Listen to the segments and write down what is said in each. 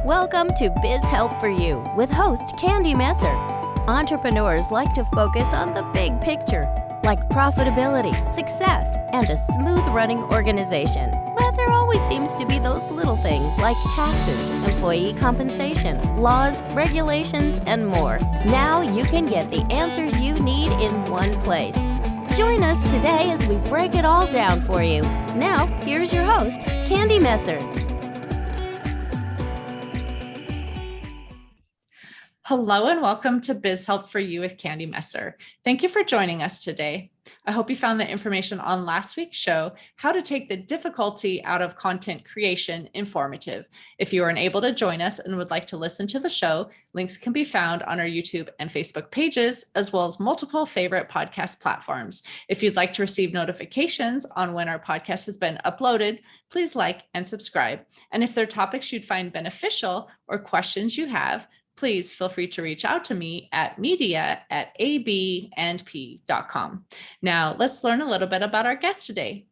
Welcome to Biz Help for You with host Candy Messer. Entrepreneurs like to focus on the big picture, like profitability, success, and a smooth-running organization. But there always seems to be those little things like taxes, employee compensation, laws, regulations, and more. Now you can get the answers you need in one place. Join us today as we break it all down for you. Now, here's your host, Candy Messer. Hello and welcome to Biz Help for You with Candy Messer. Thank you for joining us today. I hope you found the information on last week's show, How to Take the Difficulty Out of Content Creation, informative. If you weren't able to join us and would like to listen to the show, links can be found on our YouTube and Facebook pages, as well as multiple favorite podcast platforms. If you'd like to receive notifications on when our podcast has been uploaded, please like and subscribe. And if there are topics you'd find beneficial or questions you have, please feel free to reach out to me at media@abandp.com. Now, let's learn a little bit about our guest today.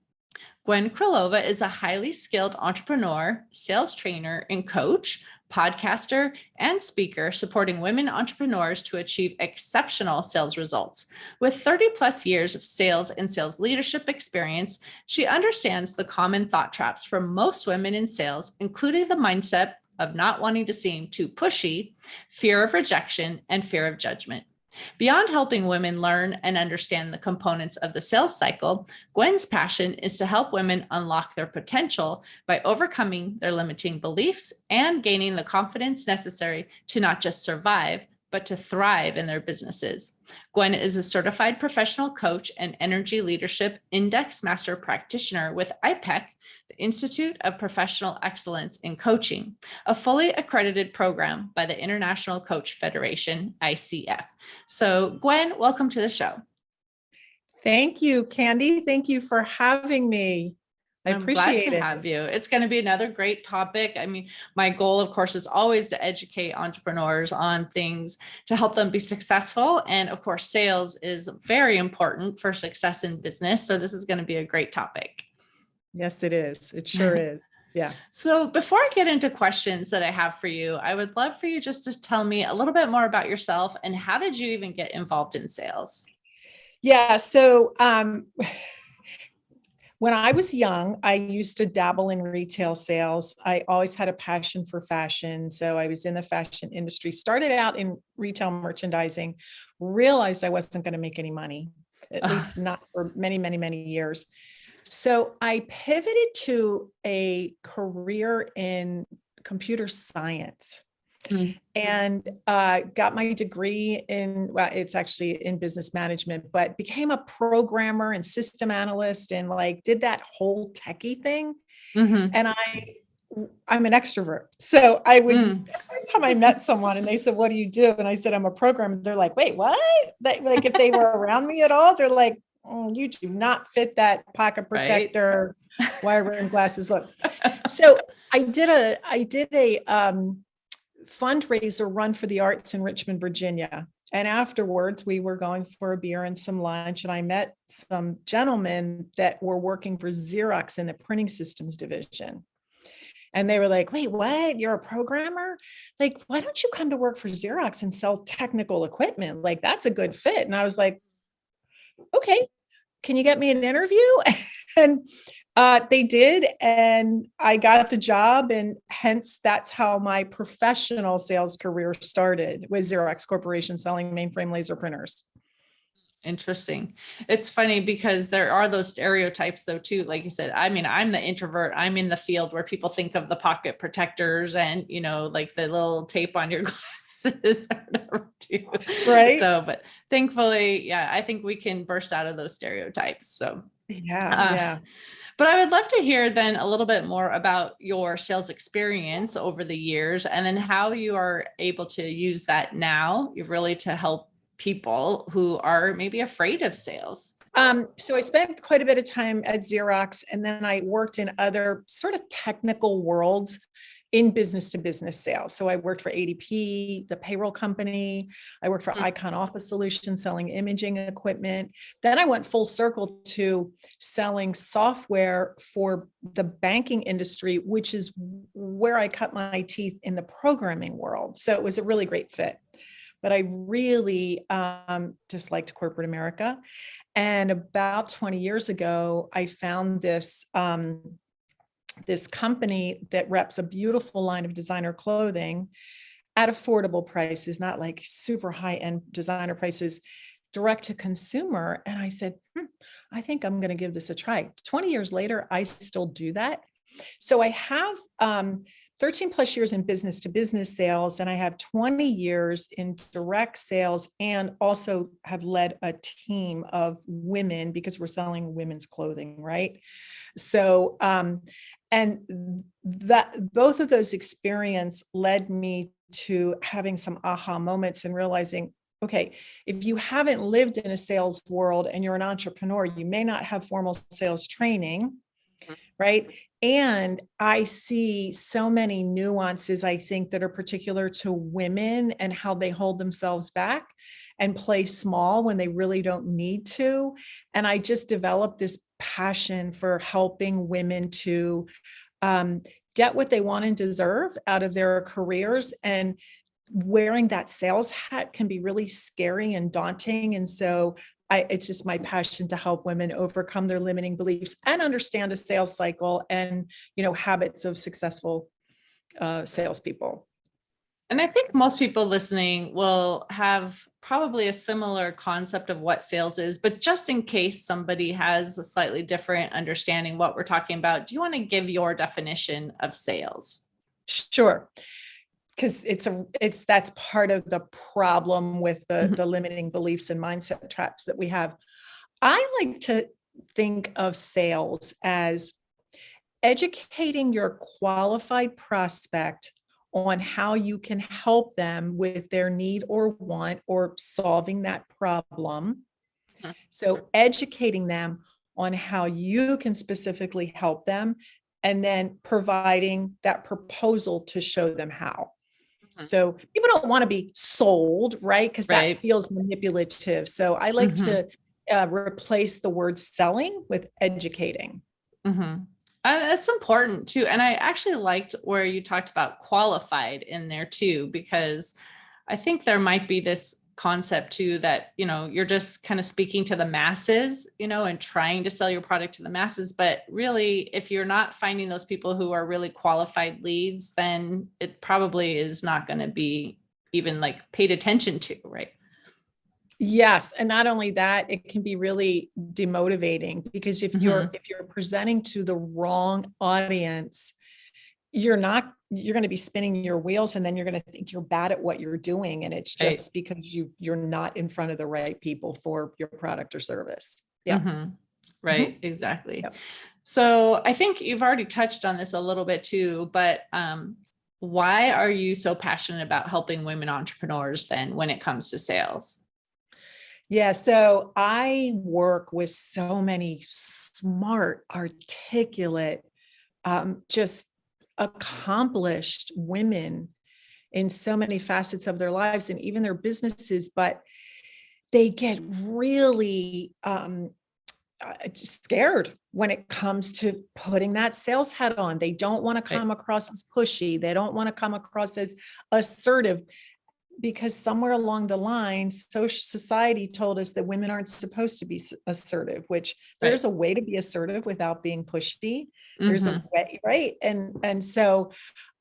Gwen Krilova is a highly skilled entrepreneur, sales trainer, and coach, podcaster, and speaker supporting women entrepreneurs to achieve exceptional sales results. With 30 plus years of sales and sales leadership experience, she understands the common thought traps for most women in sales, including the mindset of not wanting to seem too pushy, fear of rejection, and fear of judgment. Beyond helping women learn and understand the components of the sales cycle, Gwen's passion is to help women unlock their potential by overcoming their limiting beliefs and gaining the confidence necessary to not just survive, but to thrive in their businesses. Gwen is a certified professional coach and energy leadership index master practitioner with IPEC, the Institute of Professional Excellence in Coaching, a fully accredited program by the International Coach Federation, ICF. So Gwen, welcome to the show. Thank you, Candy. Thank you for having me. I'm glad to have you. It's going to be another great topic. I mean, my goal, of course, is always to educate entrepreneurs on things to help them be successful. And of course, sales is very important for success in business. So this is going to be a great topic. Yes, it is. It sure is. Yeah. So before I get into questions that I have for you, I would love for you just to tell me a little bit more about yourself and how did you even get involved in sales? Yeah. So, when I was young, I used to dabble in retail sales. I always had a passion for fashion. So I was in the fashion industry, started out in retail merchandising, realized I wasn't going to make any money, at least not for many, many, many years. So I pivoted to a career in computer science. And got my degree in, well, it's actually in business management, but became a programmer and system analyst and like did that whole techie thing. And I'm an extrovert. So I would, every time I met someone and they said, what do you do? And I said, I'm a programmer. They're like, wait, what? Like if they were around me at all, they're like, you do not fit that pocket protector, wire rim glasses look. So I did a fundraiser run for the arts in Richmond, Virginia. And afterwards, we were going for a beer and some lunch. And I met some gentlemen that were working for Xerox in the printing systems division. And they were like, wait, what? You're a programmer? Like, why don't you come to work for Xerox and sell technical equipment? Like, that's a good fit. And I was like, okay, can you get me an interview? And they did, and I got the job, and hence that's how my professional sales career started with Xerox Corporation selling mainframe laser printers. Interesting. It's funny because there are those stereotypes though too. Like you said, I mean, I'm the introvert. I'm in the field where people think of the pocket protectors and, you know, like the little tape on your glasses or whatever too. Right. So, but thankfully, yeah, I think we can burst out of those stereotypes. So yeah. But I would love to hear then a little bit more about your sales experience over the years and then how you are able to use that now really to help people who are maybe afraid of sales. So I spent quite a bit of time at Xerox, and then I worked in other sort of technical worlds in business to business sales. So I worked for ADP, the payroll company. I worked for Icon Office Solutions, selling imaging equipment. Then I went full circle to selling software for the banking industry, which is where I cut my teeth in the programming world. So it was a really great fit. But I really disliked corporate America. And about 20 years ago, I found this this company that reps a beautiful line of designer clothing at affordable prices, not like super high-end designer prices, direct to consumer. And I said, I think I'm going to give this a try. 20 years later, I still do that. So I have 13 plus years in business to business sales, and I have 20 years in direct sales, and also have led a team of women because we're selling women's clothing, right? So, and that both of those experience led me to having some aha moments and realizing, okay, if you haven't lived in a sales world and you're an entrepreneur, you may not have formal sales training, right? And I see so many nuances, I think, that are particular to women and how they hold themselves back and play small when they really don't need to. And I just developed this passion for helping women to get what they want and deserve out of their careers. And wearing that sales hat can be really scary and daunting. And so it's just my passion to help women overcome their limiting beliefs and understand a sales cycle and, habits of successful salespeople. And I think most people listening will have probably a similar concept of what sales is, but just in case somebody has a slightly different understanding what we're talking about, do you want to give your definition of sales? Sure. Because that's part of the problem with the limiting beliefs and mindset traps that we have. I like to think of sales as educating your qualified prospect on how you can help them with their need or want or solving that problem. So educating them on how you can specifically help them, and then providing that proposal to show them how. So people don't want to be sold, right? Because that feels manipulative. So I like to replace the word selling with educating. That's important too. And I actually liked where you talked about qualified in there too, because I think there might be this concept too that, you're just kind of speaking to the masses, and trying to sell your product to the masses. But really, if you're not finding those people who are really qualified leads, then it probably is not going to be even like paid attention to, right? Yes. And not only that, it can be really demotivating because if you're presenting to the wrong audience, you're going to be spinning your wheels, and then you're going to think you're bad at what you're doing. And it's just because you're not in front of the right people for your product or service. Yeah. Right. Exactly. Yep. So I think you've already touched on this a little bit too, but why are you so passionate about helping women entrepreneurs then when it comes to sales? Yeah. So I work with so many smart, articulate, just accomplished women in so many facets of their lives and even their businesses, but they get really scared when it comes to putting that sales hat on. They don't want to come across as pushy. They don't want to come across as assertive, because somewhere along the line, social society told us that women aren't supposed to be assertive, which there's a way to be assertive without being pushy. There's a way, right? And so,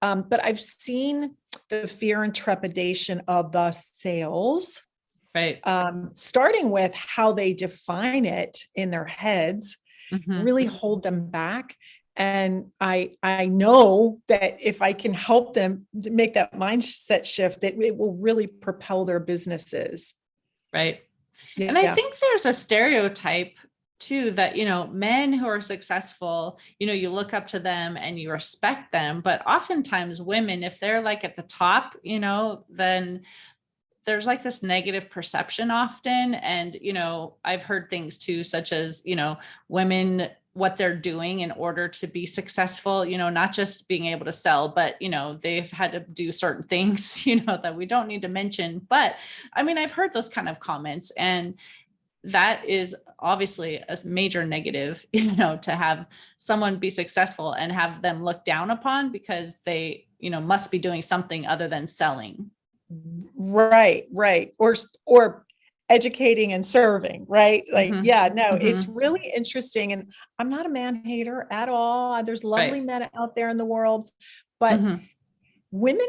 but I've seen the fear and trepidation of the sales, starting with how they define it in their heads, really hold them back. And I know that if I can help them make that mindset shift, that it will really propel their businesses. Right. Yeah. And I think there's a stereotype too, that, men who are successful, you look up to them and you respect them, but oftentimes women, if they're like at the top, then there's like this negative perception often. And, I've heard things too, such as, women what they're doing in order to be successful, not just being able to sell, but, they've had to do certain things, that we don't need to mention. But I mean, I've heard those kind of comments, and that is obviously a major negative, to have someone be successful and have them looked down upon because they, must be doing something other than selling. Right. Or educating and serving, right? Like, it's really interesting. And I'm not a man hater at all. There's lovely men out there in the world, but women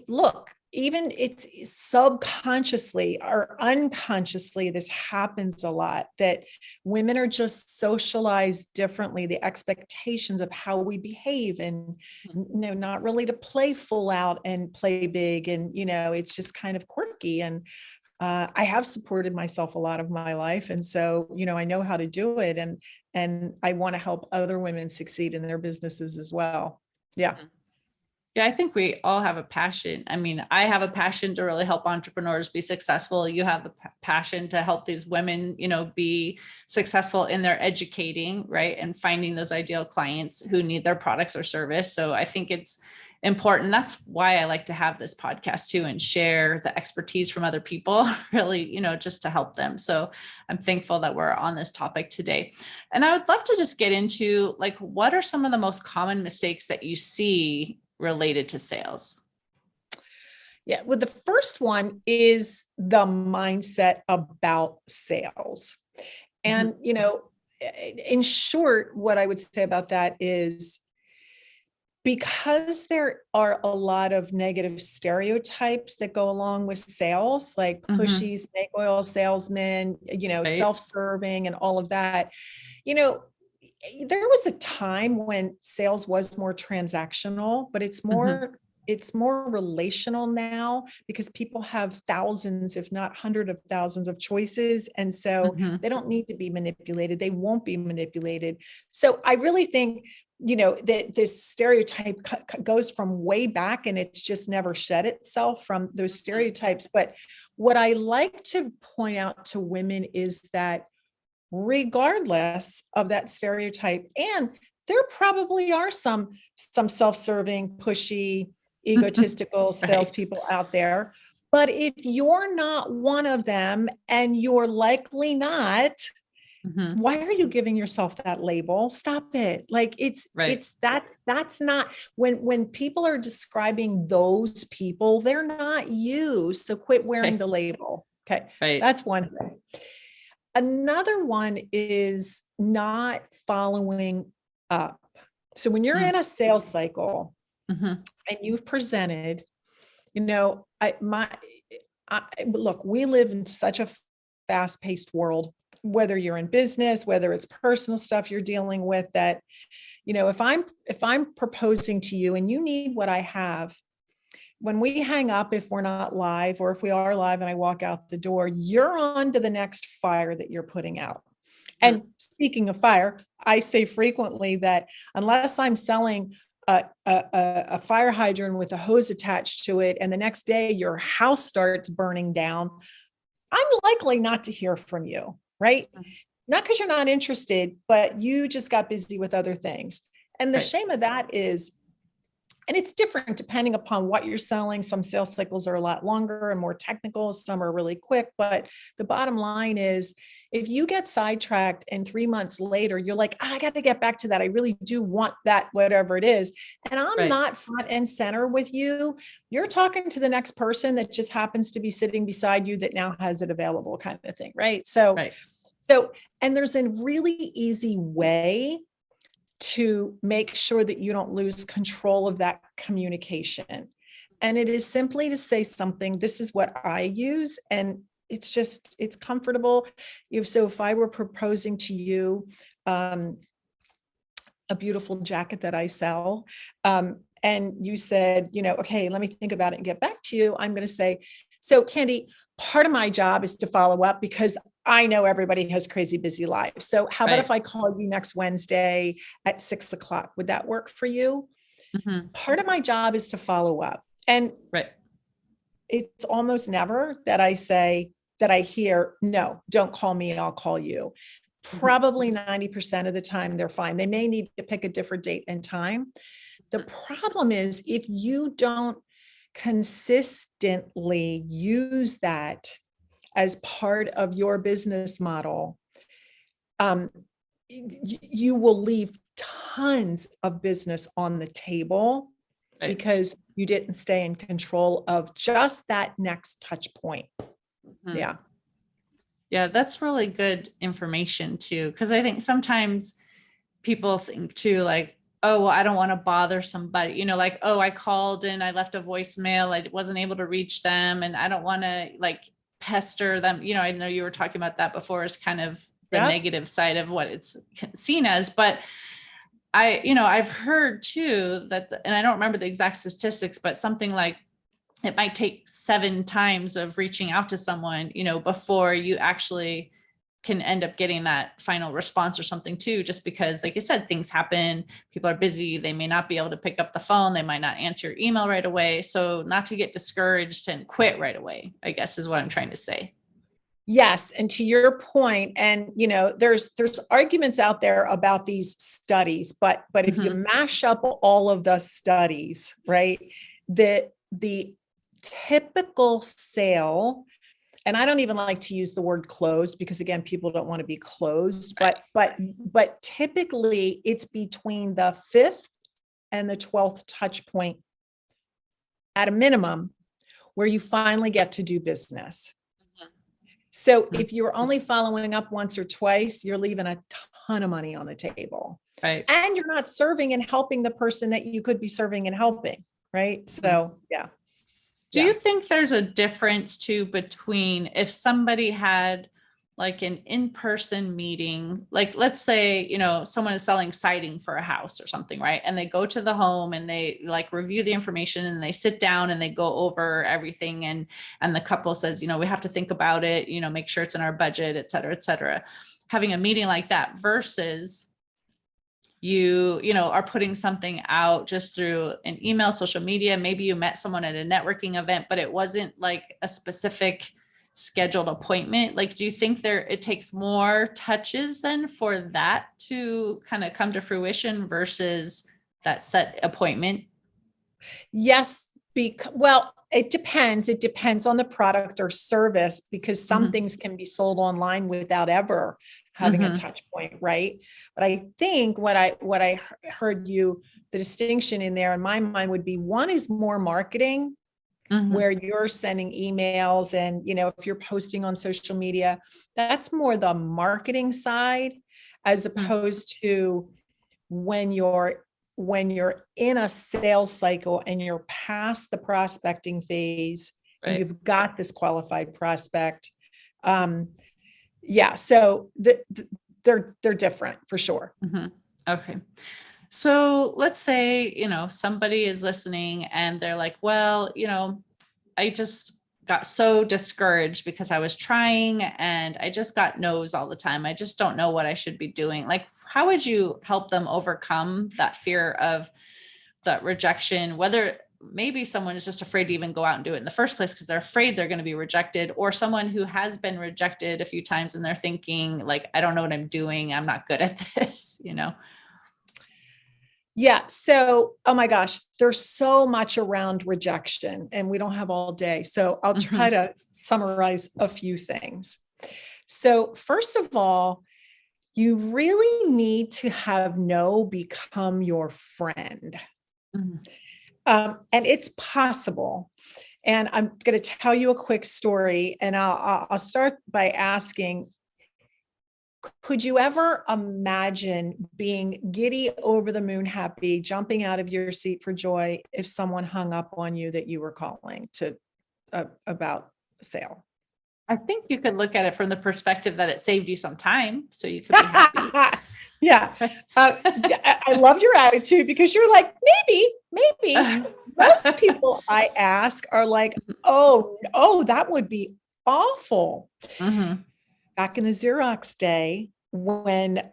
look, even it's subconsciously or unconsciously, this happens a lot, that women are just socialized differently. The expectations of how we behave, and not really to play full out and play big. And, it's just kind of quirky. And I have supported myself a lot of my life. And so, I know how to do it. And I want to help other women succeed in their businesses as well. Yeah. Yeah, I think we all have a passion. I mean, I have a passion to really help entrepreneurs be successful. You have the passion to help these women, be successful in their educating, right? And finding those ideal clients who need their products or service. So I think it's important. That's why I like to have this podcast too, and share the expertise from other people, really, just to help them. So I'm thankful that we're on this topic today. And I would love to just get into, like, what are some of the most common mistakes that you see related to sales? Yeah. Well, the first one is the mindset about sales. And, in short, what I would say about that is, because there are a lot of negative stereotypes that go along with sales, like pushy, snake oil salesmen, self-serving and all of that, there was a time when sales was more transactional, but it's more relational now, because people have thousands, if not hundreds of thousands of choices. And so they don't need to be manipulated. They won't be manipulated. So I really think, that this stereotype goes from way back, and it's just never shed itself from those stereotypes. But what I like to point out to women is that regardless of that stereotype, and there probably are some self-serving, pushy, egotistical salespeople out there, but if you're not one of them, and you're likely not, why are you giving yourself that label? Stop it. Like, that's not, when people are describing those people, they're not you. So quit wearing the label. Okay. That's one thing. Another one is not following up. So when you're in a sales cycle and you've presented, look, we live in such a fast-paced world, whether you're in business, whether it's personal stuff you're dealing with, that, if I'm proposing to you and you need what I have, when we hang up, if we're not live, or if we are live and I walk out the door, you're on to the next fire that you're putting out. And speaking of fire, I say frequently that unless I'm selling a fire hydrant with a hose attached to it, and the next day your house starts burning down, I'm likely not to hear from you, right? Not because you're not interested, but you just got busy with other things. And the shame of that is, and it's different depending upon what you're selling. Some sales cycles are a lot longer and more technical. Some are really quick. But the bottom line is, if you get sidetracked and 3 months later, you're like, I got to get back to that. I really do want that, whatever it is. And I'm not front and center with you. You're talking to the next person that just happens to be sitting beside you that now has it available, kind of thing. Right. So, and there's a really easy way to make sure that you don't lose control of that communication. And it is simply to say something, this is what I use. And it's comfortable. So if I were proposing to you a beautiful jacket that I sell, and you said, okay, let me think about it and get back to you, I'm going to say, so Candy, part of my job is to follow up, because I know everybody has crazy busy lives. So how about if I call you next Wednesday at 6:00? Would that work for you? Part of my job is to follow up. And it's almost never that I say, that I hear, no, don't call me, I'll call you. probably 90% of the time they're fine. They may need to pick a different date and time. The problem is if you don't consistently use that as part of your business model, you will leave tons of business on the table because you didn't stay in control of just that next touch point. Yeah. Yeah, that's really good information too. Because I think sometimes people think too, like, oh, well, I don't want to bother somebody, like, oh, I called and I left a voicemail. I wasn't able to reach them and I don't want to like pester them. I know you were talking about that before as kind of the negative side of what it's seen as, but I've heard too that, and I don't remember the exact statistics, but something like it might take 7 times of reaching out to someone, before you actually can end up getting that final response or something too, just because, like you said, things happen, people are busy, they may not be able to pick up the phone, they might not answer your email right away. So not to get discouraged and quit right away, I guess is what I'm trying to say. Yes. And to your point, and there's arguments out there about these studies, but if you mash up all of the studies, right, the typical sale, and I don't even like to use the word closed because again, people don't want to be closed, but typically it's between the 5th and the 12th touch point at a minimum where you finally get to do business. So if you're only following up once or twice, you're leaving a ton of money on the table. Right. And you're not serving and helping the person that you could be serving and helping. Right. So, yeah. Do you think there's a difference too between if somebody had like an in-person meeting, like let's say, someone is selling siding for a house or something, right? And they go to the home and they like review the information and they sit down and they go over everything. And the couple says, we have to think about it, make sure it's in our budget, et cetera, et cetera. Having a meeting like that versus you are putting something out just through an email, social media. Maybe you met someone at a networking event, but it wasn't like a specific scheduled appointment. Like, do you think it takes more touches then for that to kind of come to fruition versus that set appointment? Yes. Well, it depends. It depends on the product or service because some things can be sold online without ever having a touch point, right? But I think what I heard the distinction in there in my mind would be one is more marketing, where you're sending emails and, if you're posting on social media, that's more the marketing side, as opposed to when you're in a sales cycle and you're past the prospecting phase, and you've got this qualified prospect. So they're different for sure. Okay. So let's say, somebody is listening and they're like, well, I just got so discouraged because I was trying and I just got no's all the time. I just don't know what I should be doing. Like, how would you help them overcome that fear of that rejection, whether maybe someone is just afraid to even go out and do it in the first place because they're afraid they're going to be rejected, or someone who has been rejected a few times and they're thinking like, I don't know what I'm doing. I'm not good at this, Yeah. So, oh my gosh, there's so much around rejection and we don't have all day. So I'll try to summarize a few things. So first of all, you really need to have no become your friend. And it's possible. And I'm going to tell you a quick story, and I'll start by asking, could you ever imagine being giddy over the moon happy, jumping out of your seat for joy if someone hung up on you that you were calling about a sale? I think you could look at it from the perspective that it saved you some time, so you could be happy. Yeah. I love your attitude because you're like, maybe. Most people I ask are like, oh, that would be awful. Back in the Xerox day when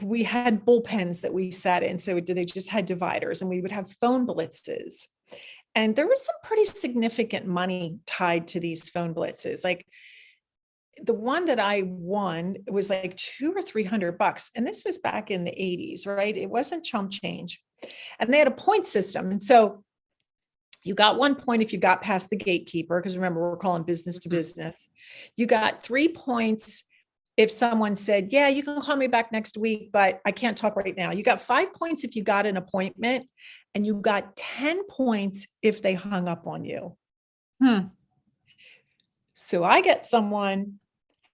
we had bullpens that we sat in, so they just had dividers, and we would have phone blitzes. And there was some pretty significant money tied to these phone blitzes. Like the one that I won, it was like $200 or $300. And this was back in the 80s, right? It wasn't chump change. And they had a point system. And so you got 1 point if you got past the gatekeeper, because remember, we're calling business to business. You got 3 points if someone said, yeah, you can call me back next week, but I can't talk right now. You got 5 points if you got an appointment, and you got 10 points if they hung up on you. So I get someone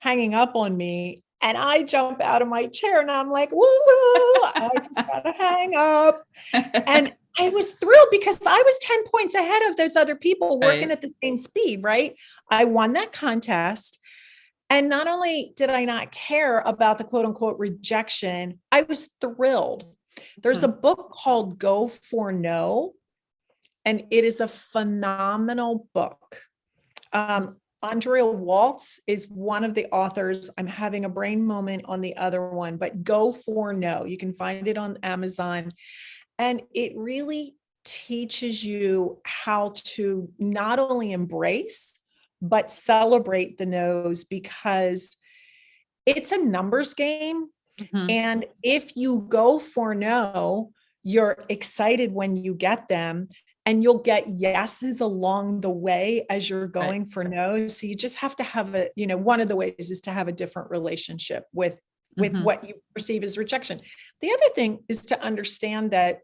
hanging up on me, and I jump out of my chair and I'm like, woo, I just gotta hang up. And I was thrilled because I was 10 points ahead of those other people working at the same speed, right? I won that contest. And not only did I not care about the quote unquote rejection, I was thrilled. There's a book called Go for No, and it is a phenomenal book. Andrea Waltz is one of the authors. I'm having a brain moment on the other one, but Go for No. You can find it on Amazon. And it really teaches you how to not only embrace, but celebrate the no's, because it's a numbers game. And if you go for no, you're excited when you get them. And you'll get yeses along the way as you're going for no. So you just have to have one of the ways is to have a different relationship with what you perceive as rejection. The other thing is to understand that,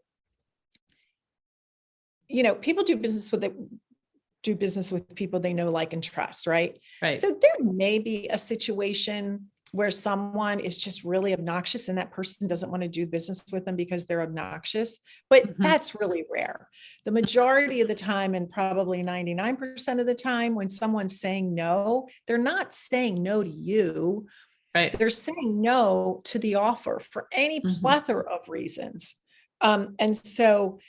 people do business with people they know, like, and trust, right? So there may be a situation where someone is just really obnoxious and that person doesn't want to do business with them because they're obnoxious, but that's really rare. The majority of the time, and probably 99% of the time, when someone's saying no, they're not saying no to you. They're saying no to the offer for any plethora of reasons. And so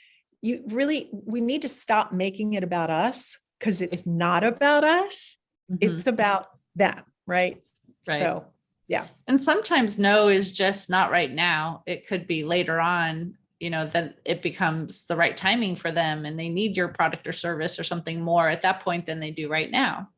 we need to stop making it about us, because it's not about us. It's about them. Right. So, yeah. And sometimes no is just not right now. It could be later on, that it becomes the right timing for them and they need your product or service or something more at that point than they do right now.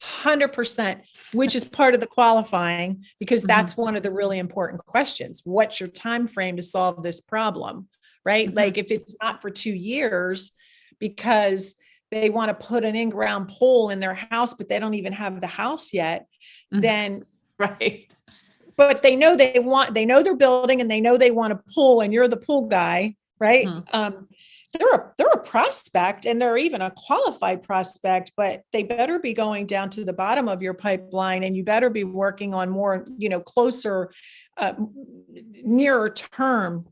100%, which is part of the qualifying, because that's one of the really important questions. What's your time frame to solve this problem? Right? Like, if it's not for 2 years because they want to put an in-ground pool in their house, but they don't even have the house yet, then but they know they're building and they know they want a pool, and you're the pool guy, right? They're a prospect, and they're even a qualified prospect, but they better be going down to the bottom of your pipeline, and you better be working on more, closer, nearer term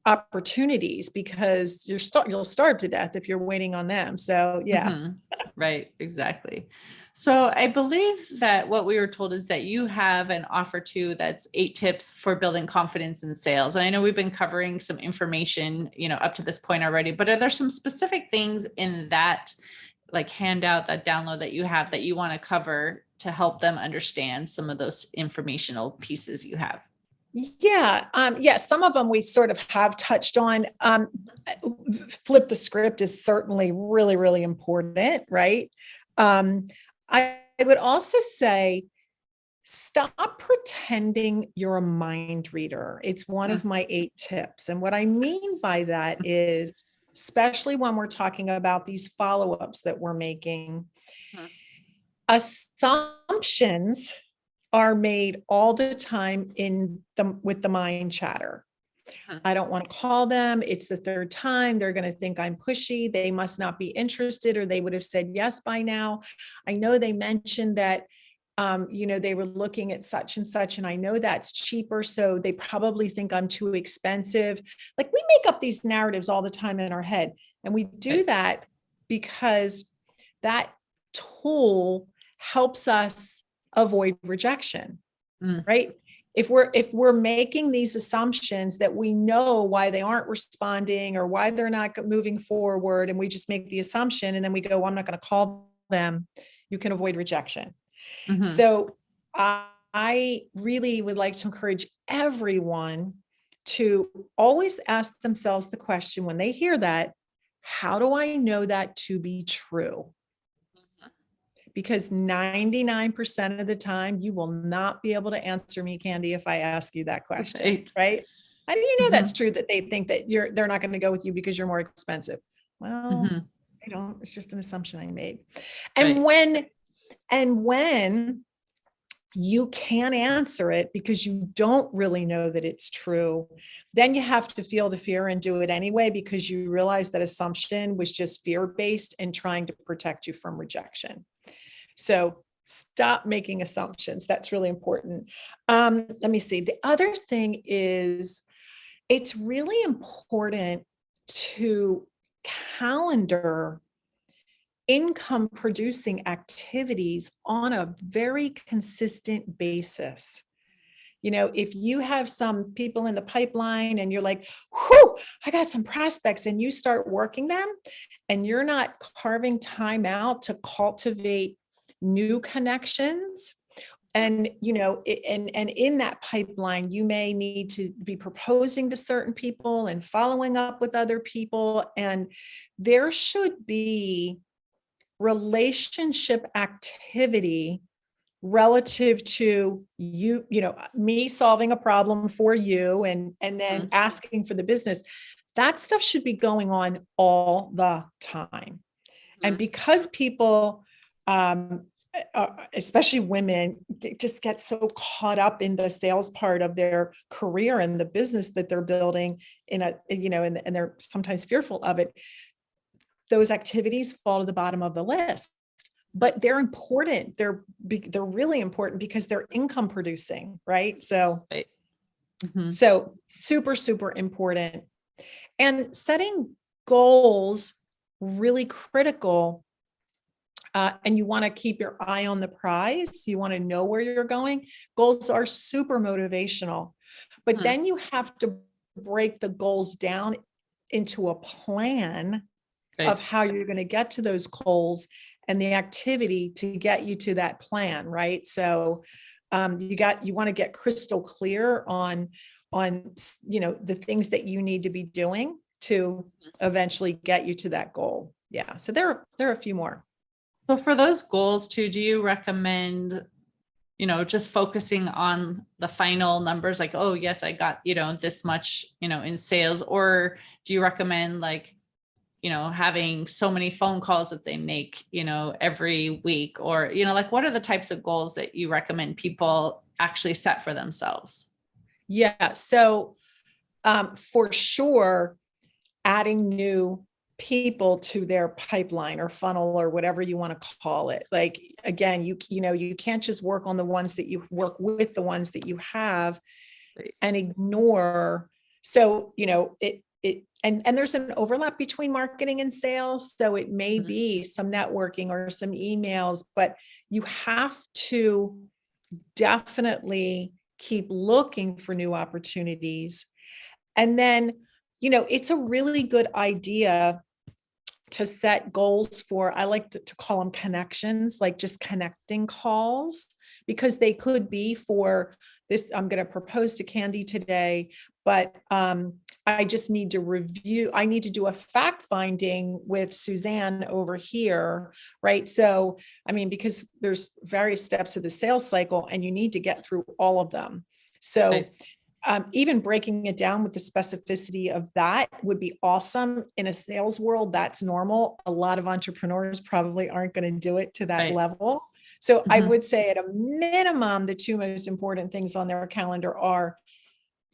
opportunities, because you'll starve to death if you're waiting on them. So yeah. Right. Exactly. So I believe that what we were told is that you have an offer too, that's 8 tips for building confidence in sales. And I know we've been covering some information, up to this point already, but are there some specific things in that, like, handout, that download that you have, that you want to cover to help them understand some of those informational pieces you have? Yeah. Some of them we sort of have touched on. Flip the script is certainly really, really important, right? I would also say, stop pretending you're a mind reader. It's one of my 8 tips. And what I mean by that is, especially when we're talking about these follow-ups that we're making, assumptions are made all the time with the mind chatter. I don't want to call them. It's the 3rd time. They're going to think I'm pushy. They must not be interested, or they would have said yes by now. I know they mentioned that, they were looking at such and such, and I know that's cheaper, so they probably think I'm too expensive. Like, we make up these narratives all the time in our head. And we do that because that tool helps us avoid rejection, right? If we're making these assumptions that we know why they aren't responding or why they're not moving forward, and we just make the assumption and then we go, well, I'm not going to call them, you can avoid rejection. So I really would like to encourage everyone to always ask themselves the question, when they hear that, how do I know that to be true? because 99% of the time you will not be able to answer me, Candy, if I ask you that question, right? How do you know that's true, that they think that they're not going to go with you because you're more expensive? Well, I don't, it's just an assumption I made. And when you can't answer it because you don't really know that it's true, then you have to feel the fear and do it anyway, because you realize that assumption was just fear-based and trying to protect you from rejection. So stop making assumptions. That's really important. Let me see. The other thing is, it's really important to calendar income producing activities on a very consistent basis. If you have some people in the pipeline and you're like, whew, I got some prospects, and you start working them and you're not carving time out to cultivate new connections. And, and in that pipeline, you may need to be proposing to certain people and following up with other people. And there should be relationship activity relative to me solving a problem for you and then asking for the business. That stuff should be going on all the time. And because people, especially women, just get so caught up in the sales part of their career and the business that they're building and they're sometimes fearful of it, those activities fall to the bottom of the list. But they're important. They're really important because they're income producing, right? So, so super, super important. And setting goals, really critical. And you want to keep your eye on the prize. You want to know where you're going. Goals are super motivational, but then you have to break the goals down into a plan of how you're going to get to those goals and the activity to get you to that plan, right? So you want to get crystal clear on the things that you need to be doing to eventually get you to that goal. Yeah. So there are a few more. So for those goals too, do you recommend, just focusing on the final numbers, like, oh yes, I got, this much, in sales, or do you recommend having so many phone calls that they make, every week, or, what are the types of goals that you recommend people actually set for themselves? Yeah. So for sure, adding new people to their pipeline or funnel or whatever you want to call it. Like, again, you can't just work on the ones that you work with, the ones that you have, and ignore. So, and there's an overlap between marketing and sales. So it may be some networking or some emails, but you have to definitely keep looking for new opportunities. And then, it's a really good idea to set goals for, I like to call them connections, like just connecting calls, because they could be for this. I'm going to propose to Candy today, but I just need to review. I need to do a fact finding with Suzanne over here, right? So, because there's various steps of the sales cycle and you need to get through all of them. So even breaking it down with the specificity of that would be awesome. In a sales world, that's normal. A lot of entrepreneurs probably aren't going to do it to that level. So I would say at a minimum, the two most important things on their calendar are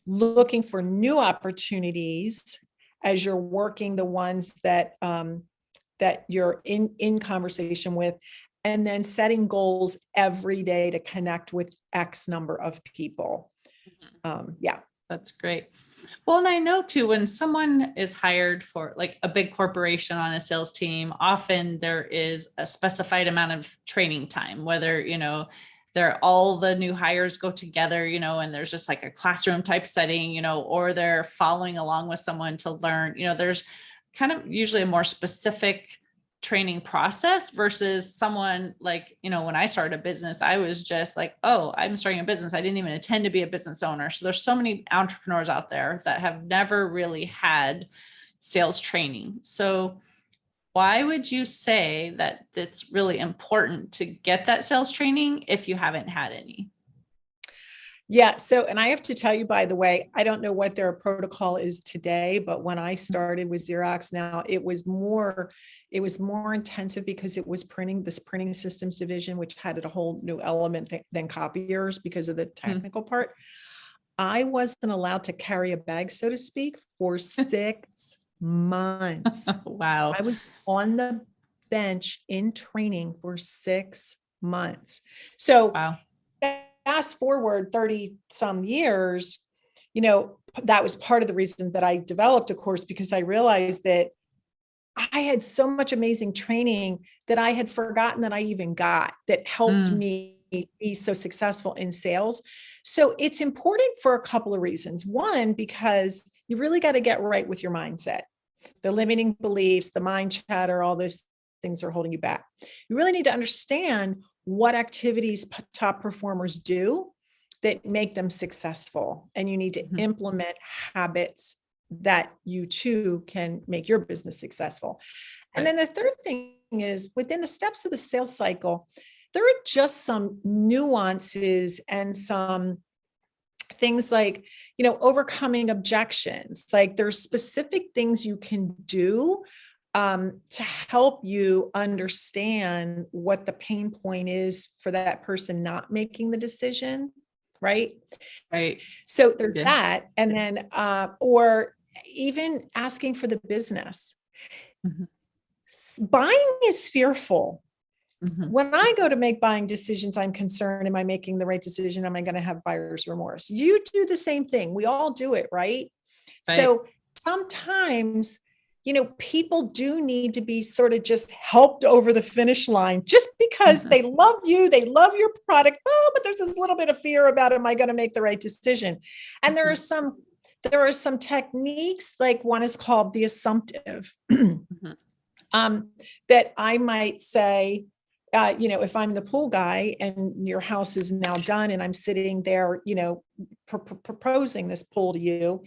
looking for new opportunities as you're working the ones that you're in conversation with, and then setting goals every day to connect with X number of people. Yeah, that's great. Well, and I know too, when someone is hired for like a big corporation on a sales team, often there is a specified amount of training time, whether, all the new hires go together, and there's just like a classroom type setting, or they're following along with someone to learn, there's kind of usually a more specific training process versus someone like, when I started a business, I was just like, oh, I'm starting a business. I didn't even intend to be a business owner. So there's so many entrepreneurs out there that have never really had sales training. So why would you say that it's really important to get that sales training if you haven't had any? Yeah. So, and I have to tell you, by the way, I don't know what their protocol is today, but when I started with Xerox now, it was more intensive because it was this printing systems division, which had a whole new element than copiers because of the technical part. I wasn't allowed to carry a bag, so to speak, for 6 months. Wow. I was on the bench in training for 6 months. So wow. Fast forward 30 some years, that was part of the reason that I developed a course, because I realized that I had so much amazing training that I had forgotten that I even got, that helped me be so successful in sales. So it's important for a couple of reasons. One, because you really got to get right with your mindset. The limiting beliefs, the mind chatter, all those things are holding you back. You really need to understand what activities top performers do that make them successful. And you need to implement habits that you too can make your business successful. And then the third thing is, within the steps of the sales cycle, there are just some nuances and some things like, overcoming objections. Like, there's specific things you can do to help you understand what the pain point is for that person not making the decision. Right. So there's that. And then, or even asking for the business. Buying is fearful. When I go to make buying decisions, I'm concerned, am I making the right decision? Am I going to have buyer's remorse? You do the same thing. We all do it, right? So sometimes, people do need to be sort of just helped over the finish line just because they love you, they love your product. Oh, but there's this little bit of fear about, am I going to make the right decision? And there are some techniques, like one is called the assumptive, that I might say, if I'm the pool guy and your house is now done and I'm sitting there, proposing this pool to you,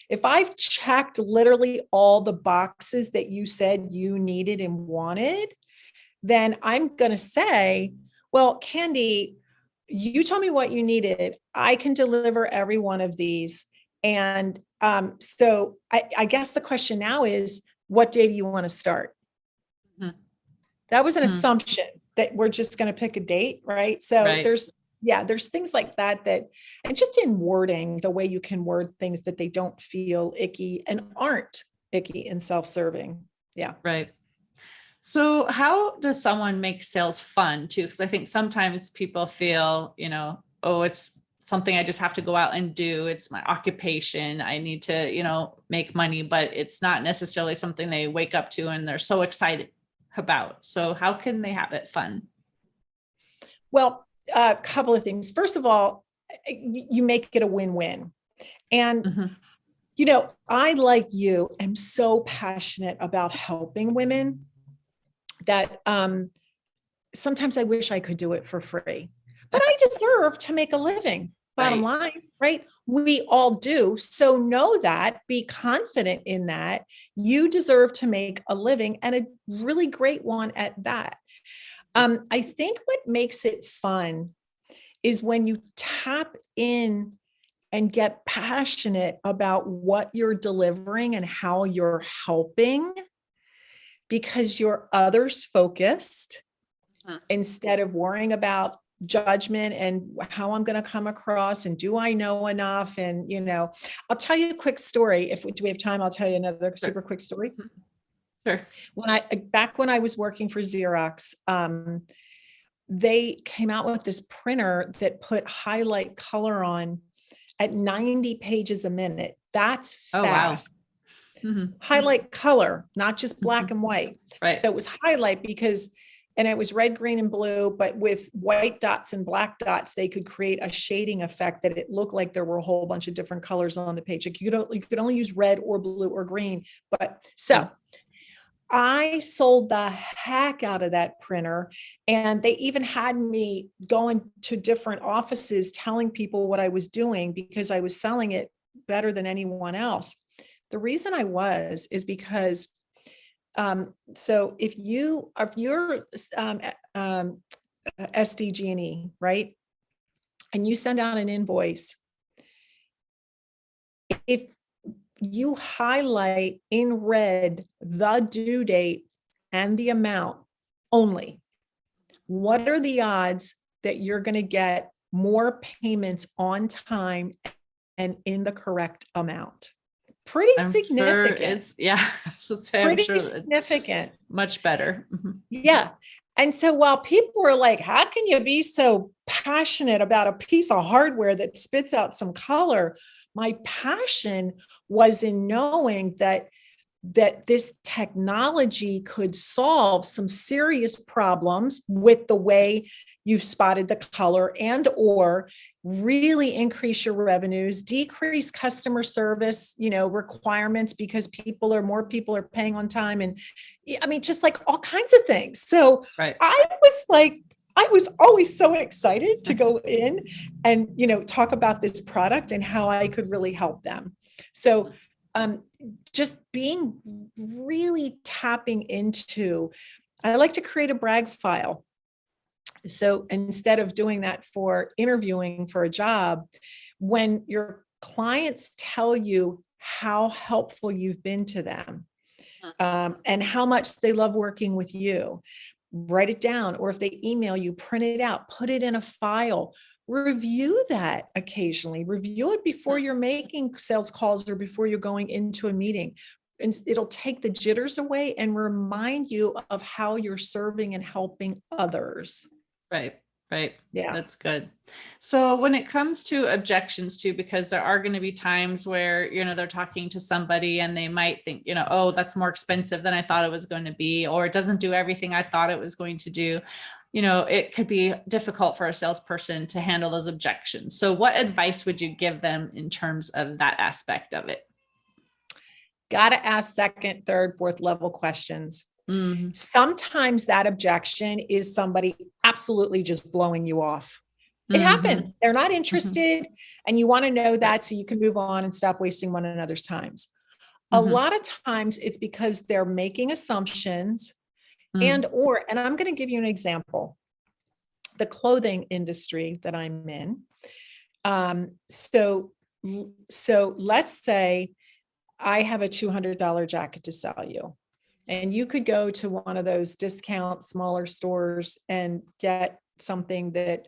if I've checked literally all the boxes that you said you needed and wanted, then I'm going to say, well, Candy, you told me what you needed. I can deliver every one of these. And so I guess the question now is, what day do you want to start? That was an assumption that we're just going to pick a date, right? So there's things like that, and just in wording, the way you can word things that they don't feel icky and aren't icky and self-serving. Yeah. Right. So how does someone make sales fun too? Because I think sometimes people feel, oh, it's something I just have to go out and do. It's my occupation. I need to, make money, but it's not necessarily something they wake up to and they're so excited about. So how can they have it fun? Well, a couple of things. First of all, you make it a win-win. And, I, like you, am so passionate about helping women that sometimes I wish I could do it for free, but I deserve to make a living. Bottom line, right? We all do. So know that, be confident in that. You deserve to make a living, and a really great one at that. I think what makes it fun is when you tap in and get passionate about what you're delivering and how you're helping, because you're others focused instead of worrying about judgment and how I'm going to come across and do I know enough? And, I'll tell you a quick story. Do we have time? I'll tell you another super quick story. Sure. Back when I was working for Xerox, they came out with this printer that put highlight color on at 90 pages a minute. That's fast. Oh, wow. Highlight color, not just black and white. Right. So it was highlight and it was red, green, and blue, but with white dots and black dots, they could create a shading effect that it looked like there were a whole bunch of different colors on the page. Like you could only use red or blue or green. But so I sold the heck out of that printer, and they even had me going to different offices telling people what I was doing because I was selling it better than anyone else. The reason I is because So if you're SDG&E, right? And you send out an invoice, if you highlight in red the due date and the amount only, what are the odds that you're going to get more payments on time and in the correct amount? Pretty I'm significant. Sure it's, yeah. I'm Pretty sure significant. much better. Yeah. And so while people were like, how can you be so passionate about a piece of hardware that spits out some color? My passion was in knowing that this technology could solve some serious problems with the way you've spotted the color, and or really increase your revenues, decrease customer service, requirements, because more people are paying on time. And I mean, just like all kinds of things. So Right. I was always so excited to go in and, talk about this product and how I could really help them. So just being really tapping into, I like to create a brag file. So instead of doing that for interviewing for a job, when your clients tell you how helpful you've been to them, and how much they love working with you, write it down. Or if they email you, print it out, put it in a file. Review that occasionally. Review it before you're making sales calls or before you're going into a meeting. And it'll take the jitters away and remind you of how you're serving and helping others. Right. Right. Yeah. That's good. So when it comes to objections too, because there are going to be times where, they're talking to somebody and they might think, oh, that's more expensive than I thought it was going to be, or it doesn't do everything I thought it was going to do. It could be difficult for a salesperson to handle those objections. So what advice would you give them in terms of that aspect of it? Got to ask second, third, fourth level questions. Mm-hmm. Sometimes that objection is somebody absolutely just blowing you off. It happens. They're not interested, and you want to know that so you can move on and stop wasting one another's times. A lot of times it's because they're making assumptions and I'm going to give you an example. The clothing industry that I'm in. So let's say I have a $200 jacket to sell you. And you could go to one of those discount smaller stores and get something that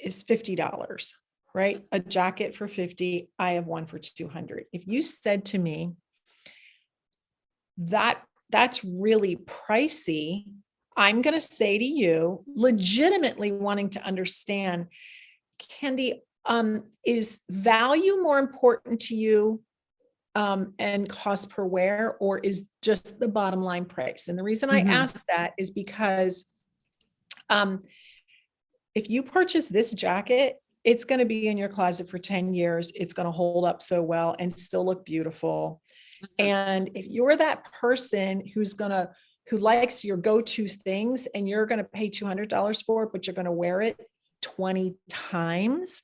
is $50, right? A jacket for $50. I have one for $200. If you said to me, that's really pricey, I'm going to say to you, legitimately wanting to understand, Candy, is value more important to you and cost per wear, or is just the bottom line price? And the reason I ask that is because if you purchase this jacket, it's going to be in your closet for 10 years. It's going to hold up so well and still look beautiful. And if you're that person who likes your go-to things and you're going to pay $200 for it, but you're going to wear it 20 times,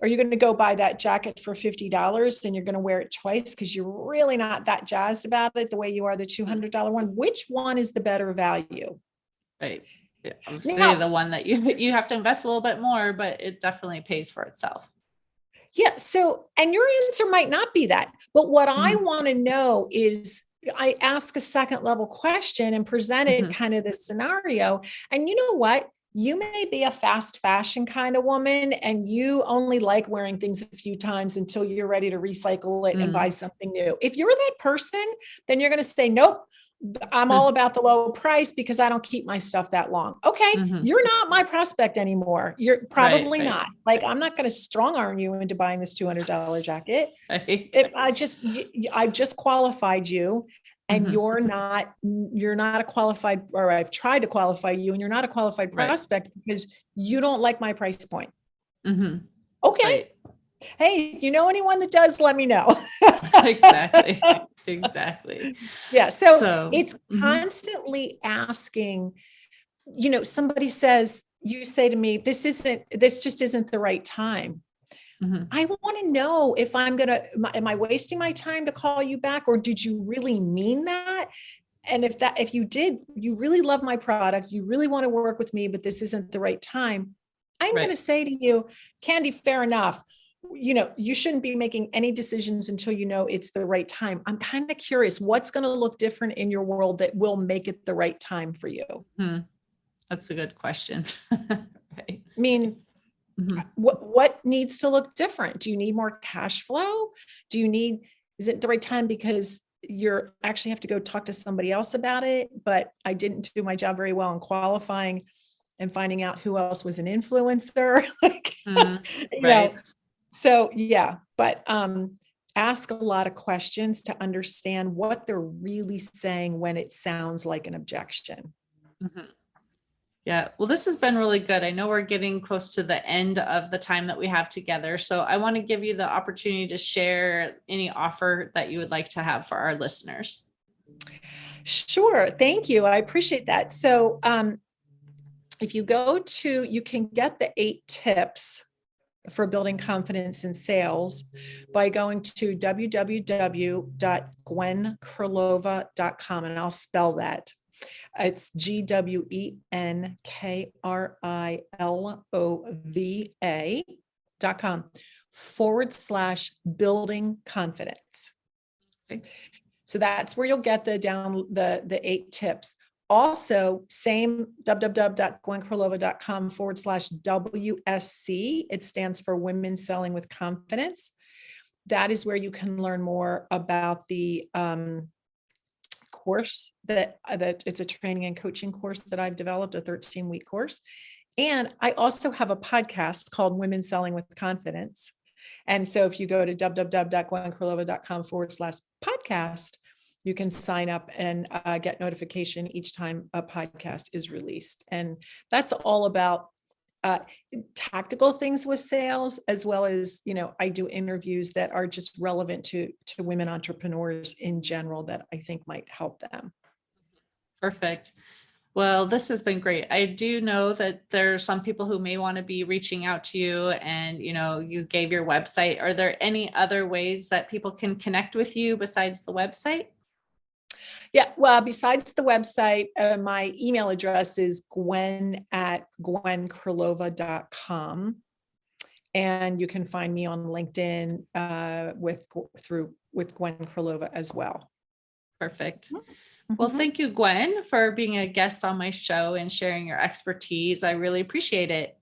or you're going to go buy that jacket for $50 and you're going to wear it twice because you're really not that jazzed about it the way you are the $200 one, which one is the better value? Right. Yeah, I would say the one that you have to invest a little bit more, but it definitely pays for itself. Yeah. So, and your answer might not be that, but what I want to know is, I ask a second level question and presented kind of this scenario. And you know what? You may be a fast fashion kind of woman and you only like wearing things a few times until you're ready to recycle it and buy something new. If you're that person, then you're going to say, nope, I'm all about the low price because I don't keep my stuff that long. Okay. You're not my prospect anymore. You're probably not. Like, I'm not going to strong arm you into buying this $200 jacket. If I just qualified you and you're not a qualified, or I've tried to qualify you and you're not a qualified prospect because you don't like my price point. Okay. Right. Hey, if you know anyone that does, let me know. Exactly. Yeah. So it's constantly asking, somebody says, you say to me, this just isn't the right time. I want to know if am I wasting my time to call you back? Or did you really mean that? And if you really love my product, you really want to work with me, but this isn't the right time, I'm Right. going to say to you, Candy, fair enough. You shouldn't be making any decisions until you know it's the right time. I'm kind of curious what's going to look different in your world that will make it the right time for you. That's a good question. Right. I mean, what needs to look different? Do you need more cash flow? Is it the right time because you're actually have to go talk to somebody else about it, but I didn't do my job very well in qualifying and finding out who else was an influencer? Right. So yeah, but ask a lot of questions to understand what they're really saying when it sounds like an objection. Yeah. Well, this has been really good. I know we're getting close to the end of the time that we have together. So I want to give you the opportunity to share any offer that you would like to have for our listeners. Sure. Thank you. I appreciate that. So if you you can get the 8 tips for building confidence in sales by going to www.gwenkrilova.com, and I'll spell that. It's GWENKRILOVA.com/building confidence. Okay. So that's where you'll get the 8 tips. Also, same www.gwenkrilova.com/WSC. It stands for Women Selling with Confidence. That is where you can learn more about the course that it's a training and coaching course that I've developed, a 13-week course. And I also have a podcast called Women Selling with Confidence. And so if you go to www.gwenkrilova.com/podcast, you can sign up and get notification each time a podcast is released. And that's all about tactical things with sales, as well as, I do interviews that are just relevant to women entrepreneurs in general that I think might help them. Perfect. Well, this has been great. I do know that there are some people who may want to be reaching out to you, and, you gave your website. Are there any other ways that people can connect with you besides the website? Yeah, well, besides the website, my email address is gwen@gwenkrilova.com. And you can find me on LinkedIn with Gwen Krilova as well. Perfect. Well, thank you, Gwen, for being a guest on my show and sharing your expertise. I really appreciate it.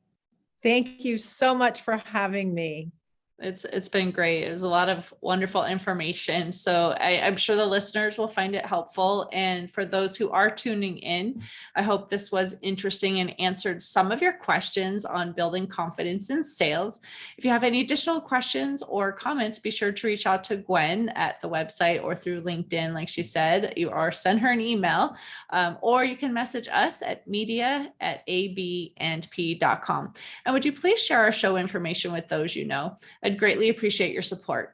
Thank you so much for having me. It's been great. It was a lot of wonderful information. So I'm sure the listeners will find it helpful. And for those who are tuning in, I hope this was interesting and answered some of your questions on building confidence in sales. If you have any additional questions or comments, be sure to reach out to Gwen at the website or through LinkedIn, like she said, or send her an email, or you can message us at media@abandp.com. And would you please share our show information with those you know? I'd greatly appreciate your support.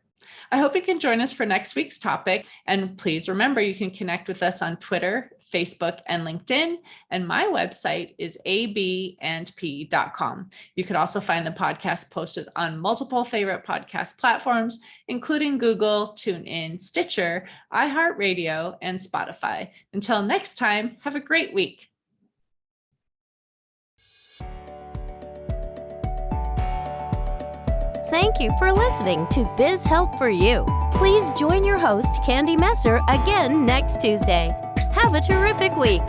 I hope you can join us for next week's topic. And please remember, you can connect with us on Twitter, Facebook, and LinkedIn. And my website is abandp.com. You could also find the podcast posted on multiple favorite podcast platforms, including Google, TuneIn, Stitcher, iHeartRadio, and Spotify. Until next time, have a great week. Thank you for listening to Biz Help for You. Please join your host, Candy Messer, again next Tuesday. Have a terrific week.